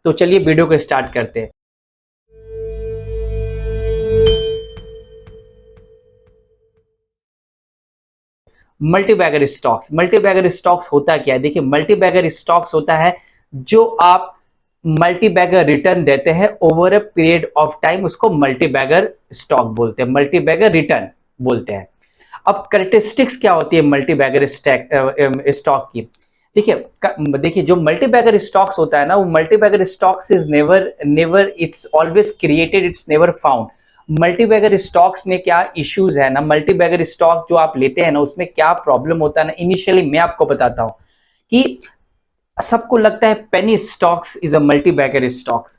तो चलिए वीडियो को स्टार्ट करते हैं। मल्टीबैगर स्टॉक्स, मल्टीबैगर स्टॉक्स होता क्या है? देखिए, मल्टीबैगर स्टॉक्स होता है जो आप मल्टीबैगर रिटर्न देते हैं over a period of time, उसको मल्टीबैगर स्टॉक बोलते हैं, मल्टीबैगर रिटर्न बोलते हैं। अब कैरेक्टरिस्टिक्स क्या होती है मल्टीबैगर स्टॉक की? देखिए जो मल्टीबैगर स्टॉक्स होता है ना, वो multibagger stocks is never never it's always created, it's never found. Multibagger stocks में क्या इश्यूज है ना, मल्टीबैगर स्टॉक जो आप लेते हैं ना, उसमें क्या प्रॉब्लम होता है ना, इनिशियली मैं आपको बताता हूं कि सबको लगता है penny stocks is a multibagger stocks.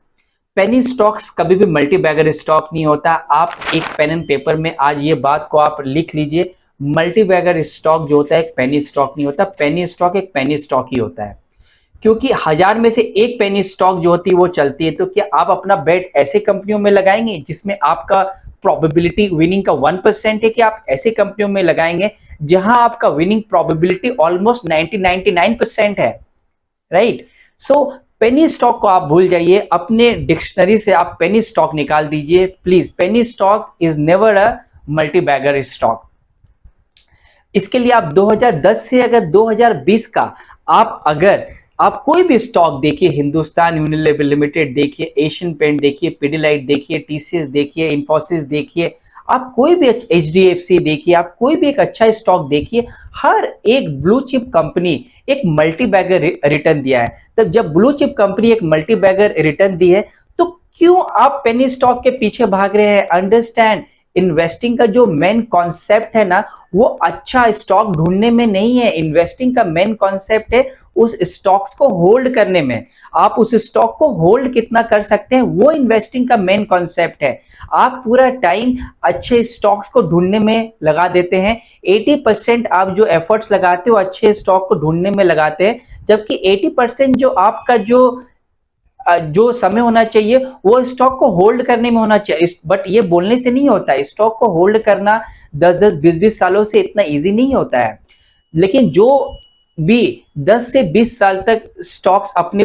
Penny stocks कभी भी मल्टीबैगर स्टॉक नहीं होता। आप एक पेन एंड पेपर में आज ये बात को आप लिख लीजिए, मल्टीबैगर स्टॉक जो होता है एक पेनी स्टॉक नहीं होता। पेनी स्टॉक एक पेनी स्टॉक ही होता है, क्योंकि 1000 में से एक पेनी स्टॉक जो होती है वो चलती है। तो क्या आप अपना बेट ऐसे कंपनियों में लगाएंगे जिसमें आपका प्रोबेबिलिटी विनिंग का 1% है, कि आप ऐसे कंपनियों में लगाएंगे जहां आपका विनिंग प्रोबेबिलिटी ऑलमोस्ट 99% है, राइट? सो पेनी स्टॉक को आप भूल जाइए, अपने डिक्शनरी से आप पेनी स्टॉक निकाल दीजिए please. Penny stock is never a multibagger stock. इसके लिए आप 2010 से अगर 2020 का आप कोई भी स्टॉक देखिए, हिंदुस्तान यूनिलीवर लिमिटेड देखिए, एशियन पेंट देखिए, पिडिलाइट देखिए, टीसीएस देखिए, इन्फोसिस देखिए, आप कोई भी एचडीएफसी देखिए, आप कोई भी एक अच्छा स्टॉक देखिए, हर एक ब्लू चिप कंपनी एक मल्टीबैगर रिटर्न दिया है। तब जब ब्लू चिप कंपनी एक मल्टीबैगर रिटर्न दी है, तो क्यों आप पेनी स्टॉक के पीछे भाग रहे हैं? अंडरस्टैंड, इन्वेस्टिंग का जो मेन कॉन्सेप्ट है ना, वो अच्छा स्टॉक ढूंढने में नहीं है। इन्वेस्टिंग का मेन कॉन्सेप्ट है उस स्टॉक्स को होल्ड करने में। आप उस स्टॉक को होल्ड कितना कर सकते हैं, वो इन्वेस्टिंग का मेन कॉन्सेप्ट है। आप पूरा टाइम अच्छे स्टॉक्स को ढूंढने में लगा देते हैं। 80% आप जो एफर्ट्स लगाते हो अच्छे स्टॉक को ढूंढने में लगाते हैं, जबकि 80% जो आपका जो समय होना चाहिए वो स्टॉक को होल्ड करने में होना चाहिए। बट ये बोलने से नहीं होता है। स्टॉक को होल्ड करना 10-10, 20-20 सालों से इतना इजी नहीं होता है। लेकिन जो भी 10 से 20 साल तक स्टॉक्स अपने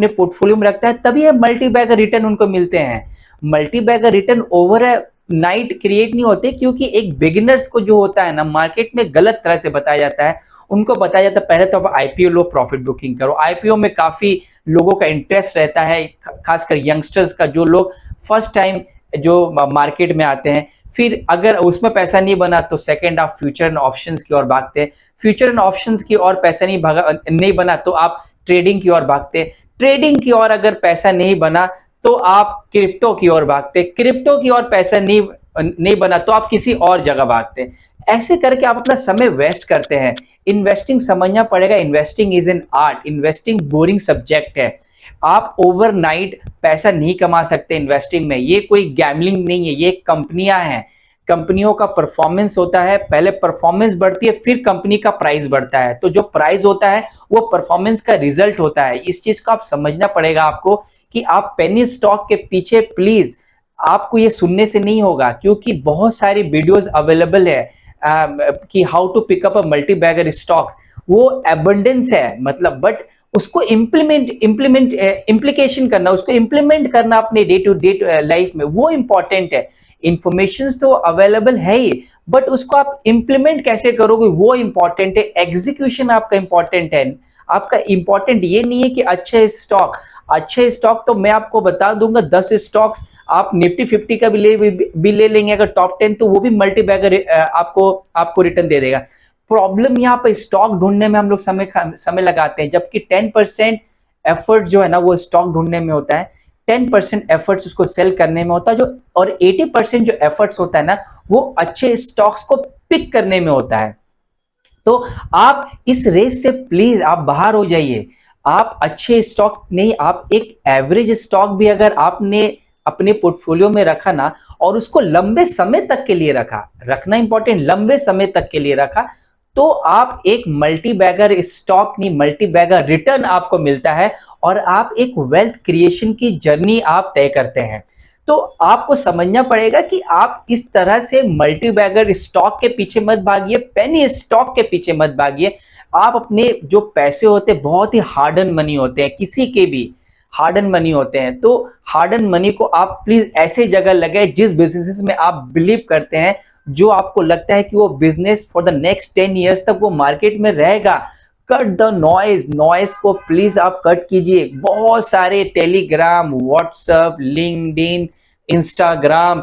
पोर्टफोलियो में रखता है, तभी मल्टीबैगर रिटर्न उनको मिलते हैं। Multibagger return over night create नहीं होते, क्योंकि एक बिगिनर्स को जो होता है ना, मार्केट में गलत तरह से बताया जाता है। उनको बताया जाता है पहले तो आप आईपीओ लो, प्रॉफिट बुकिंग करो। आईपीओ में काफी लोगों का इंटरेस्ट रहता है, खासकर यंगस्टर्स का, जो लोग फर्स्ट टाइम जो मार्केट में आते हैं। फिर अगर उसमें पैसा नहीं बना तो सेकंड आप फ्यूचर एंड ऑप्शंस की ओर भागते हैं। फ्यूचर एंड ऑप्शंस की ओर पैसा नहीं बना तो आप ट्रेडिंग की ओर भागते हैं। ट्रेडिंग की ओर अगर पैसा नहीं बना तो आप क्रिप्टो की ओर भागते हैं। क्रिप्टो की ओर पैसा नहीं बना तो आप किसी और जगह भागते हैं। ऐसे करके आप अपना समय वेस्ट करते हैं। इन्वेस्टिंग समझना पड़ेगा। Investing is an art. Investing boring subject है। आप ओवरनाइट पैसा नहीं कमा सकते इन्वेस्टिंग में। ये कोई गैम्बलिंग नहीं है, ये कंपनियां हैं। कंपनियों का परफॉर्मेंस होता है, पहले परफॉर्मेंस बढ़ती है, फिर कंपनी का प्राइस बढ़ता है। तो जो प्राइस होता है वो परफॉर्मेंस का रिजल्ट होता है। इस चीज को आप समझना पड़ेगा आपको, कि आप पेनी स्टॉक के पीछे प्लीज, आपको ये सुनने से नहीं होगा, क्योंकि बहुत सारी वीडियोस अवेलेबल है कि how to pick up a multibagger stocks. वो एबंडेंस है, मतलब, बट उसको इम्प्लीकेशन करना, उसको इंप्लीमेंट करना अपने डे टू डे लाइफ में, वो इंपॉर्टेंट है। इंफॉर्मेशन तो अवेलेबल है ही, बट उसको आप इंप्लीमेंट कैसे करोगे वो इंपॉर्टेंट है। एग्जीक्यूशन आपका इंपॉर्टेंट है। आपका इंपॉर्टेंट ये नहीं है कि अच्छे स्टॉक तो मैं आपको बता दूंगा 10 स्टॉक्स आप निफ्टी 50 का भी ले लेंगे अगर टॉप 10, तो वो भी मल्टीबैगर आपको रिटर्न दे देगा। प्रॉब्लम यहाँ पर स्टॉक ढूंढने में हम लोग समय लगाते हैं, जबकि 10% एफर्ट जो है ना वो स्टॉक ढूंढने में होता है, 10% एफर्ट्स उसको सेल करने में होता है, जो और 80% जो एफर्ट्स होता है ना वो अच्छे स्टॉक्स को पिक करने में होता है। तो आप इस रेस से प्लीज आप बाहर हो जाइए। आप अच्छे स्टॉक नहीं, आप एक एवरेज स्टॉक भी अगर आपने अपने पोर्टफोलियो में रखा ना, और उसको लंबे समय तक के लिए रखना इंपॉर्टेंट, लंबे समय तक के लिए रखा, तो आप एक मल्टीबैगर स्टॉक नहीं, मल्टीबैगर रिटर्न आपको मिलता है, और आप एक वेल्थ क्रिएशन की जर्नी आप तय करते हैं। तो आपको समझना पड़ेगा कि आप इस तरह से मल्टीबैगर स्टॉक के पीछे मत भागिए, पेनी स्टॉक के पीछे मत भागिए। आप अपने जो पैसे होते हैं बहुत ही हार्ड अर्न मनी होते हैं, किसी के भी हार्ड एंड मनी होते हैं। तो हार्ड एंड मनी को आप प्लीज ऐसे जगह लगाए जिस बिजनेसेस में आप बिलीव करते हैं, जो आपको लगता है कि वो business for the next 10 years तक वो मार्केट में रहेगा। कट द नॉइज को प्लीज आप कट कीजिए। बहुत सारे Telegram, WhatsApp, LinkedIn, Instagram,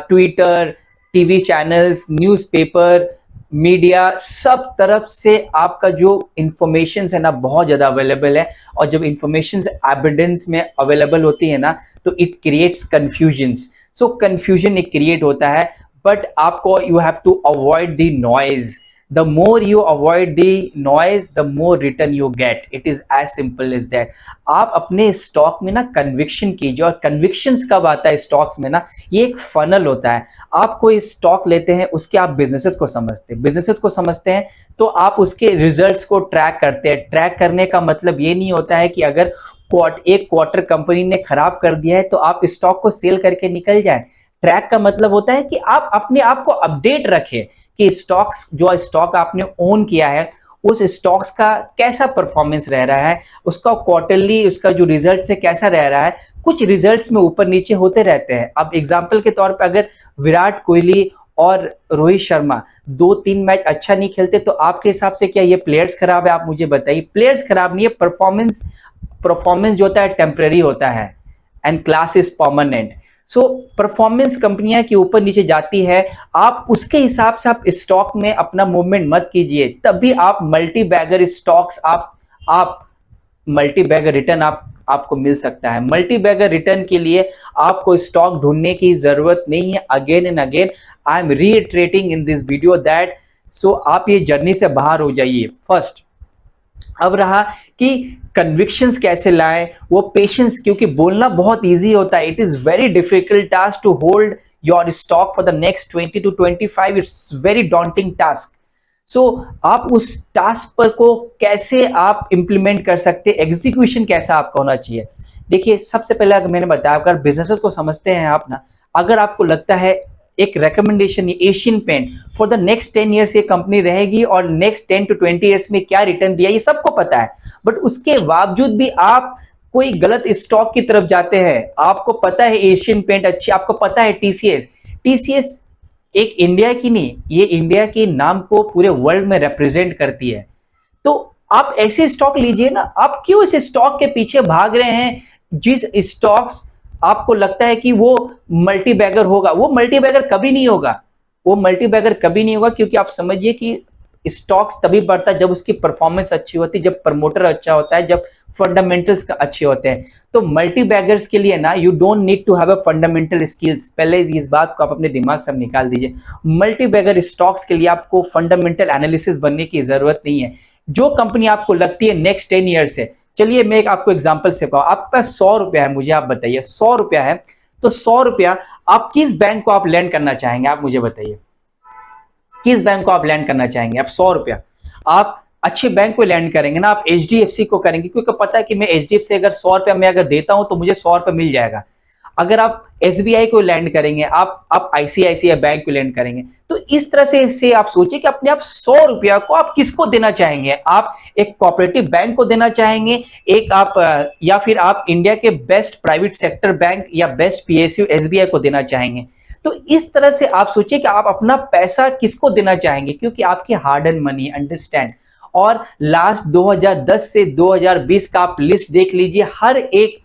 Twitter, TV channels, newspaper, media, सब तरफ से आपका जो इंफॉर्मेशन है ना बहुत ज्यादा अवेलेबल है। और जब इंफॉर्मेशन एविडेंस में अवेलेबल होती है ना तो it creates confusions. So confusion एक क्रिएट होता है, बट आपको you have to avoid the noise. The more you avoid the noise, the more return you get. It is as simple as that. आप अपने स्टॉक में ना conviction कीजिए। और कन्विक्शंस कब आता है स्टॉक्स में ना, ये एक फनल होता है। आप कोई स्टॉक लेते हैं, उसके आप बिजनेसेस को समझते हैं तो आप उसके रिजल्ट्स को ट्रैक करते हैं। ट्रैक करने का मतलब ये नहीं होता है कि अगर एक क्वार्टर कंपनी ने खराब कर दिया है तो आप स्टॉक को सेल करके निकल जाए। ट्रैक का मतलब होता है कि आप अपने आप को अपडेट रखें कि स्टॉक आपने ओन किया है उस स्टॉक्स का कैसा परफॉर्मेंस रह रहा है, उसका क्वार्टरली उसका जो रिजल्ट है कैसा रह रहा है। कुछ रिजल्ट्स में ऊपर नीचे होते रहते हैं। अब एग्जांपल के तौर पे अगर विराट कोहली और रोहित शर्मा 2-3 मैच अच्छा नहीं खेलते तो आपके हिसाब से क्या ये प्लेयर्स खराब है? आप मुझे बताइए। प्लेयर्स खराब नहीं है, परफॉर्मेंस जो होता है टेम्पररी होता है and class is permanent. So performance कंपनियां के ऊपर नीचे जाती है, आप उसके हिसाब से आप स्टॉक में अपना मूवमेंट मत कीजिए, तभी आप मल्टी बैगर स्टॉक्स आप मल्टी बैगर रिटर्न आपको मिल सकता है। मल्टी बैगर रिटर्न के लिए आपको स्टॉक ढूंढने की जरूरत नहीं है। Again and again I am reiterating in this video that so आप ये जर्नी से बाहर हो जाइए फर्स्ट। अब रहा कि कन्विक्शंस कैसे लाएं, वो पेशेंस, क्योंकि बोलना बहुत इजी होता है। It is very difficult task to hold your stock for the next 20 to 25। It's very daunting task. So आप उस टास्क पर को कैसे आप इंप्लीमेंट कर सकते, एग्जीक्यूशन कैसा आपका होना चाहिए। देखिए सबसे पहले अगर मैंने बताया, अगर बिजनेसेस को समझते हैं आप ना, अगर आपको लगता है एक recommendation, Asian paint for the next 10 years ये कंपनी रहेगी और नेक्स्ट 10 to 20 ईयर्स में क्या रिटर्न दिया ये सबको पता है, बट उसके बावजूद भी आप कोई गलत स्टॉक की तरफ जाते हैं। आपको पता है एशियन पेंट अच्छी, आपको पता है टीसीएस एक इंडिया की नहीं, ये इंडिया के नाम को पूरे वर्ल्ड में रिप्रेजेंट करती है। तो आप ऐसे स्टॉक लीजिए ना। आप क्यों इस स्टॉक के पीछे भाग रहे हैं जिस स्टॉक्स आपको लगता है कि वो मल्टी बैगर होगा? वो मल्टी बैगर कभी नहीं होगा, क्योंकि आप समझिए कि स्टॉक्स तभी बढ़ता है जब उसकी परफॉर्मेंस अच्छी होती है, जब प्रमोटर अच्छा होता है, जब फंडामेंटल्स अच्छे होते हैं। तो मल्टी बैगर्स के लिए ना you don't need to have a fundamental skills. पहले इस बात को आप अपने दिमाग से निकाल दीजिए। मल्टी बैगर स्टॉक्स के लिए आपको फंडामेंटल एनालिसिस बनने की जरूरत नहीं है। जो कंपनी आपको लगती है नेक्स्ट 10 ईयर से, चलिए मैं एक आपको एग्जांपल से कहूं, आपके पास 100 रुपया है, मुझे आप बताइए 100 रुपया है, तो 100 रुपया आप किस बैंक को आप लैंड करना चाहेंगे? आप मुझे बताइए किस बैंक को आप लैंड करना चाहेंगे? आप 100 रुपया आप अच्छे बैंक को लैंड करेंगे ना, आप HDFC को करेंगे, क्योंकि पता है कि मैं HDFC अगर 100 रुपया मैं अगर देता हूं तो मुझे 100 रुपया मिल जाएगा। अगर आप SBI को लैंड करेंगे, आप ICICI बैंक को लैंड करेंगे। तो इस तरह से आप सोचिए कि अपने आप 100 रुपया को आप किसको देना चाहेंगे? आप एक कोऑपरेटिव बैंक को देना चाहेंगे, एक आप या फिर आप इंडिया के बेस्ट प्राइवेट सेक्टर बैंक या बेस्ट PSU SBI को देना चाहेंगे? तो इस तरह से आप सोचिए कि आप अपना पैसा किसको देना चाहेंगे, क्योंकि आपकी हार्ड एंड मनी, अंडरस्टैंड। और लास्ट 2010 से 2020 का आप लिस्ट देख लीजिए, हर एक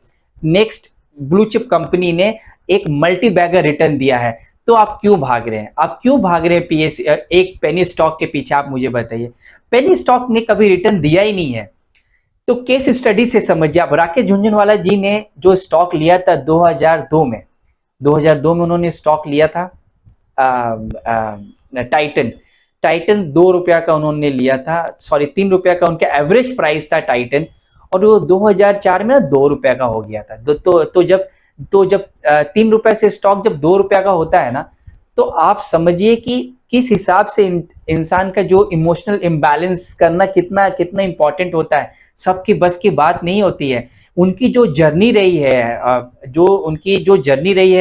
नेक्स्ट ब्लू चिप कंपनी ने एक मल्टी बैगर रिटर्न दिया है। तो आप क्यों भाग रहे हैं? एक पेनी स्टॉक के पीछे? आप मुझे बताइए, पेनी स्टॉक ने कभी रिटर्न दिया ही नहीं है। तो केस स्टडी से समझिए आप। राकेश झुनझुनवाला जी ने जो स्टॉक लिया था 2002 में उन्होंने स्टॉक लिया था टाइटन 2 रुपया का उन्होंने लिया था, सॉरी 3 रुपया का उनका एवरेज प्राइस था टाइटन, और वो 2004 में 2 रुपया का हो गया था। तो जब 3 रुपए से स्टॉक जब 2 रुपया का होता है ना, तो आप समझिए कि किस हिसाब से इंसान का जो इमोशनल इम्बैलेंस करना कितना इंपॉर्टेंट होता है। सबकी बस की बात नहीं होती है। उनकी जो जर्नी रही है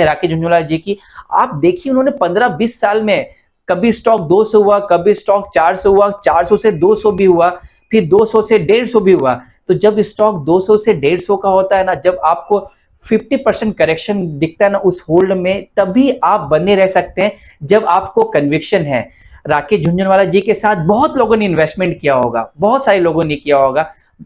राकेश झुनझुनवाला जी की, आप देखिए उन्होंने 15-20 साल में कभी स्टॉक 200 हुआ, कभी स्टॉक 400 हुआ, 400 से 200 भी हुआ, फिर 200 से 150 भी हुआ। तो जब स्टॉक 200 से 150 का होता है ना, जब आपको 50% करेक्शन दिखता है ना उस होल्ड में, तभी आप बने रह सकते हैं जब आपको कन्विक्शन है। राकेश झुंझुनवाला जी के साथ बहुत लोगों ने इन्वेस्टमेंट किया होगा, बहुत सारे लोगों ने किया होगा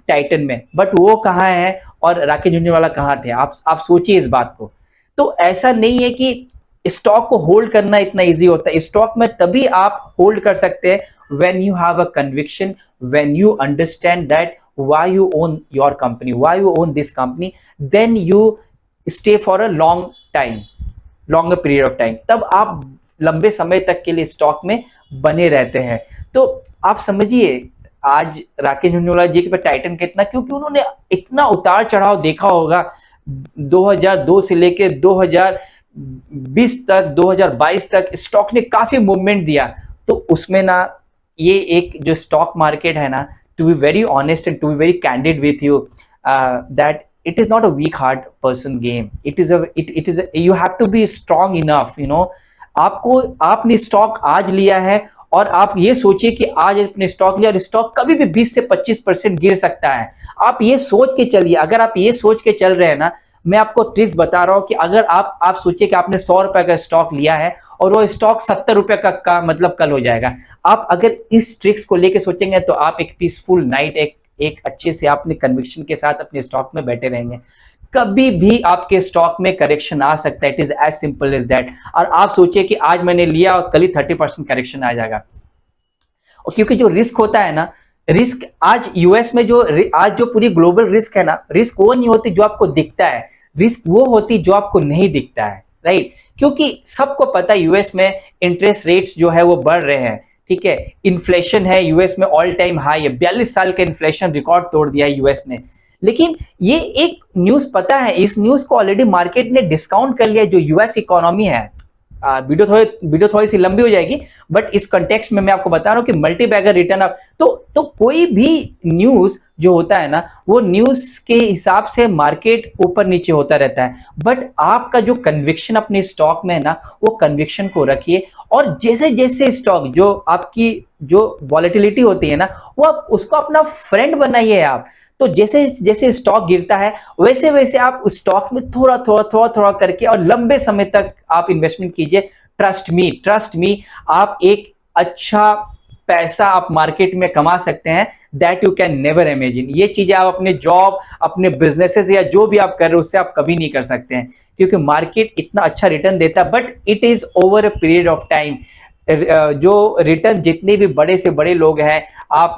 टाइटन में, बट वो कहाँ है और राकेश झुंझुनवाला कहाँ थे? आप सोचिए इस बात को। तो ऐसा नहीं है कि स्टॉक को होल्ड करना इतना इजी होता है। स्टॉक में तभी आप होल्ड कर सकते हैं when you have a conviction, when you understand that why you own your company, why you own this company, then you stay for a longer period of time, तब आप लंबे समय तक के लिए स्टॉक में बने रहते हैं। तो आप समझिए आज राकेश झुंझुनवाला जी के पे टाइटन कितना, क्योंकि उन्होंने इतना उतार चढ़ाव देखा होगा 2002 से लेके 2020 तक, 2022 तक स्टॉक ने काफी मूवमेंट दिया। तो उसमें ना ये एक जो स्टॉक मार्केट है ना, to be very honest and to be very candid with you, that it is not a weak heart person game. You have to be strong enough, you know। आपने स्टॉक आज लिया है और आप ये सोचिए कि आज अपने स्टॉक लिया और स्टॉक कभी भी 20 से 25% गिर सकता है। आप ये सोच के चलिए, अगर आप ये सोच के चल रहे हैं ना, मैं आपको ट्रिक्स बता रहा हूं कि अगर आप सोचिए कि आपने 100 रुपए का स्टॉक लिया है और वो स्टॉक 70 रुपए का मतलब कल हो जाएगा। आप अगर इस ट्रिक्स को लेके सोचेंगे तो आप एक पीसफुल नाइट, एक अच्छे से आपने कन्विक्शन के साथ अपने स्टॉक में बैठे रहेंगे। कभी भी आपके स्टॉक में करेक्शन आ सकता है, it is as simple as that. और आप सोचिए कि आज मैंने लिया और कल ही 30% करेक्शन आ जाएगा। और क्योंकि जो रिस्क होता है ना, रिस्क आज यूएस में आज जो पूरी ग्लोबल रिस्क है ना, रिस्क वो नहीं होती जो आपको दिखता है, रिस्क वो होती जो आपको नहीं दिखता है, राइट। क्योंकि सबको पता है यूएस में इंटरेस्ट रेट्स जो है वो बढ़ रहे हैं, ठीक है। इन्फ्लेशन है यूएस में ऑल टाइम हाई है, 42 साल का इन्फ्लेशन रिकॉर्ड तोड़ दिया है यूएस ने। लेकिन ये एक न्यूज पता है, इस न्यूज को ऑलरेडी मार्केट ने डिस्काउंट कर लिया। जो यूएस इकोनॉमी है, वीडियो थोड़ी सी लंबी हो जाएगी, बट इस कंटेक्स्ट में मैं आपको बता रहा हूं कि मल्टी बैगर रिटर्न अप, तो कोई भी न्यूज जो होता है ना, वो न्यूज के हिसाब से मार्केट ऊपर नीचे होता रहता है। बट आपका जो कन्विक्शन अपने स्टॉक में है ना, वो कन्विक्शन को रखिए और जैसे जैसे स्टॉक जो आपकी जो वॉलेटिलिटी होती है ना, वो आप उसको अपना फ्रेंड बनाइए आप। तो जैसे जैसे स्टॉक गिरता है वैसे वैसे आप उस स्टॉक्स में थोड़ा करके और लंबे समय तक आप इन्वेस्टमेंट कीजिए। ट्रस्ट मी, आप एक अच्छा पैसा आप मार्केट में कमा सकते हैं, that you can never imagine. ये चीजें आप अपने जॉब, अपने बिजनेसेस या जो भी आप कर रहे हो उससे आप कभी नहीं कर सकते हैं, क्योंकि मार्केट इतना अच्छा रिटर्न देता है, but it is over a period of time. जो रिटर्न जितने भी बड़े से बड़े लोग हैं, आप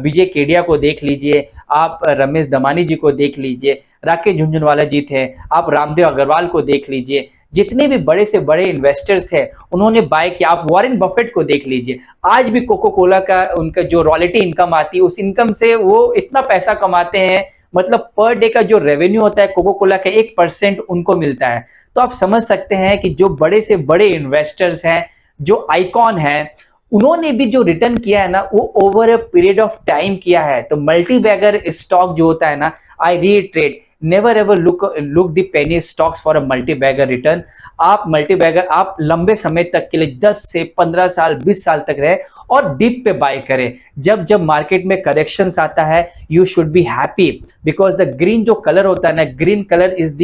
विजय केडिया को देख लीजिए, आप रमेश दमानी जी को देख लीजिए, राकेश झुंझुनवाला जी थे, आप रामदेव अग्रवाल को देख लीजिए, जितने भी बड़े से बड़े इन्वेस्टर्स थे उन्होंने बाय किया। आप वॉरेन बफेट को देख लीजिए, आज भी कोको कोला का उनका जो रॉयल्टी इनकम आती है, उस इनकम से वो इतना पैसा कमाते हैं, मतलब पर डे का जो रेवेन्यू होता है कोको कोला का 1% उनको मिलता है। तो आप समझ सकते हैं कि जो बड़े से बड़े इन्वेस्टर्स हैं, जो आइकॉन है, उन्होंने भी जो रिटर्न किया है ना, वो over a period of time किया है। तो मल्टी बैगर स्टॉक जो होता है ना, I reiterate, never ever look the penny stocks for a multi bagger return. आप मल्टी बैगर आप लंबे समय तक के लिए 10 से 15 साल 20 साल तक रहे और डीप पे बाय करें। जब मार्केट में करेक्शंस आता है, you should be happy, because the green जो कलर होता है ना, green colour is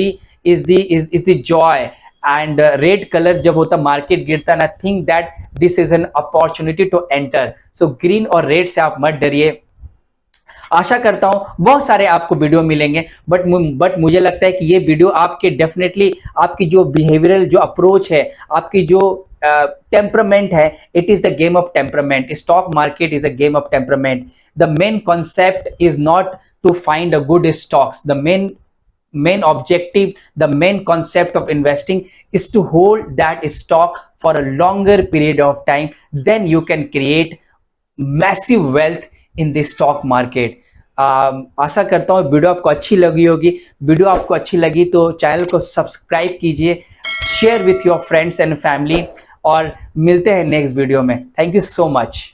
the joy, and red colour जब होता मार्केट गिरता ना, think that this is an opportunity to enter. So green और रेड से आप मत डरिए। आशा करता हूं बहुत सारे आपको वीडियो मिलेंगे, बट मुझे लगता है कि ये वीडियो आपके डेफिनेटली आपकी जो बिहेवियरल जो अप्रोच है, आपकी जो टेम्परामेंट है, it is the game of temperament. Stock market is a game of temperament. The main concept is not to find a good stocks, the main objective, the main concept of investing is to hold that stock for a longer period of time, then you can create massive wealth in the stock market। आशा करता हूँ video आपको अच्छी लगी होगी। Video आपको अच्छी लगी तो चैनल को सब्सक्राइब कीजिए, share with your friends and family, और मिलते हैं नेक्स्ट वीडियो में। Thank you so much.